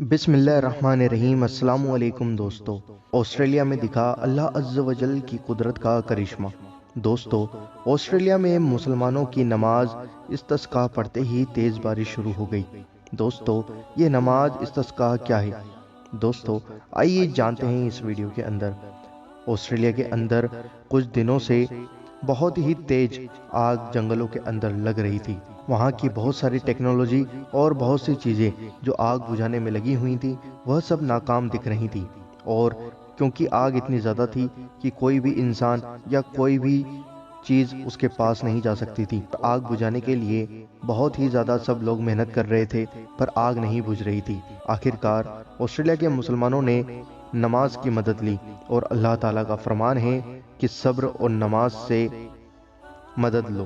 بسم اللہ الرحمن الرحیم۔ السلام علیکم دوستو۔ آسٹریلیا میں دکھا اللہ عز و جل کی قدرت کا کرشمہ۔ دوستو، آسٹریلیا میں مسلمانوں کی نماز استسقاء پڑھتے ہی تیز بارش شروع ہو گئی۔ دوستو، یہ نماز استسقاء کیا ہے؟ دوستو، آئیے جانتے ہیں اس ویڈیو کے اندر۔ آسٹریلیا کے اندر کچھ دنوں سے بہت ہی تیز آگ جنگلوں کے اندر لگ رہی تھی۔ وہاں کی بہت ساری ٹیکنالوجی اور بہت سی چیزیں جو آگ بجھانے میں لگی ہوئی تھی وہ سب ناکام دکھ رہی تھی، اور کیونکہ آگ اتنی زیادہ تھی کہ کوئی بھی انسان یا کوئی بھی چیز اس کے پاس نہیں جا سکتی تھی۔ آگ بجھانے کے لیے بہت ہی زیادہ سب لوگ محنت کر رہے تھے، پر آگ نہیں بجھ رہی تھی۔ آخرکار آسٹریلیا کے مسلمانوں نے نماز کی مدد لی، اور اللہ تعالیٰ کا فرمان ہے کہ صبر اور نماز سے مدد لو۔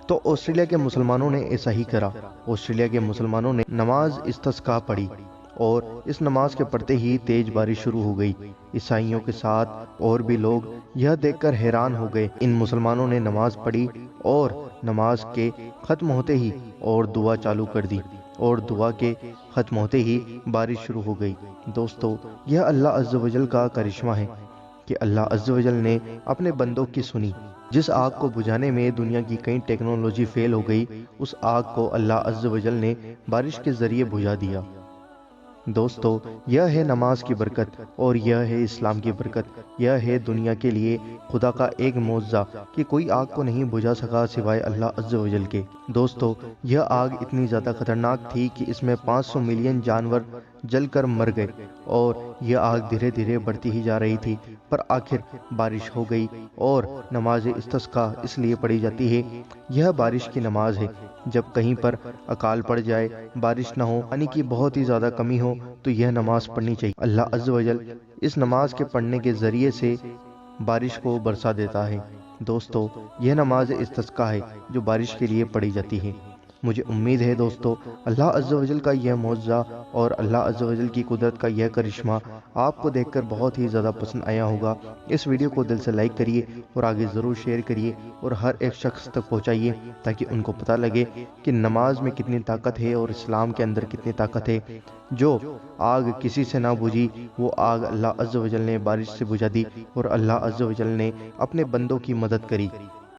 تو آسٹریلیا کے مسلمانوں نے ایسا ہی کرا۔ آسٹریلیا کے مسلمانوں نے نماز استسقاء پڑھی، اور اس نماز کے پڑھتے ہی تیز بارش شروع ہو گئی۔ عیسائیوں کے ساتھ اور بھی لوگ یہ دیکھ کر حیران ہو گئے۔ ان مسلمانوں نے نماز پڑھی، اور نماز کے ختم ہوتے ہی اور دعا چالو کر دی، اور دعا کے ختم ہوتے ہی بارش شروع ہو گئی۔ دوستو، یہ اللہ عز و جل کا کرشمہ ہے کہ اللہ عز و جل نے اپنے بندوں کی سنی۔ جس آگ کو بجھانے میں دنیا کی کئی ٹیکنالوجی فیل ہو گئی، اس آگ کو اللہ عز و جل نے بارش کے ذریعے بجھا دیا۔ دوستو، یہ ہے نماز کی برکت، اور یہ ہے اسلام کی برکت۔ یہ ہے دنیا کے لیے خدا کا ایک معجزہ کہ کوئی آگ کو نہیں بجھا سکا سوائے اللہ عز و جل کے۔ دوستو، یہ آگ اتنی زیادہ خطرناک تھی کہ اس میں 500 ملین جانور جل کر مر گئے، اور یہ آگ دھیرے دھیرے بڑھتی ہی جا رہی تھی، پر آخر بارش ہو گئی۔ اور نماز استسقاء اس لیے پڑھی جاتی ہے، یہ بارش کی نماز ہے۔ جب کہیں پر اکال پڑ جائے، بارش نہ ہو، پانی کی بہت ہی زیادہ کمی ہو، تو یہ نماز پڑھنی چاہیے۔ اللہ عز و جل اس نماز کے پڑھنے کے ذریعے سے بارش کو برسا دیتا ہے۔ دوستو، یہ نماز استسقاء ہے جو بارش کے لیے پڑھی جاتی ہے۔ مجھے امید ہے دوستو، اللہ عز و جل کا یہ معجزہ اور اللہ عز و جل کی قدرت کا یہ کرشمہ آپ کو دیکھ کر بہت ہی زیادہ پسند آیا ہوگا۔ اس ویڈیو کو دل سے لائک کریے، اور آگے ضرور شیئر کریے، اور ہر ایک شخص تک پہنچائیے، تاکہ ان کو پتہ لگے کہ نماز میں کتنی طاقت ہے اور اسلام کے اندر کتنی طاقت ہے۔ جو آگ کسی سے نہ بجھی، وہ آگ اللہ عز و جل نے بارش سے بجھا دی، اور اللہ عز و جل نے اپنے بندوں کی مدد کری۔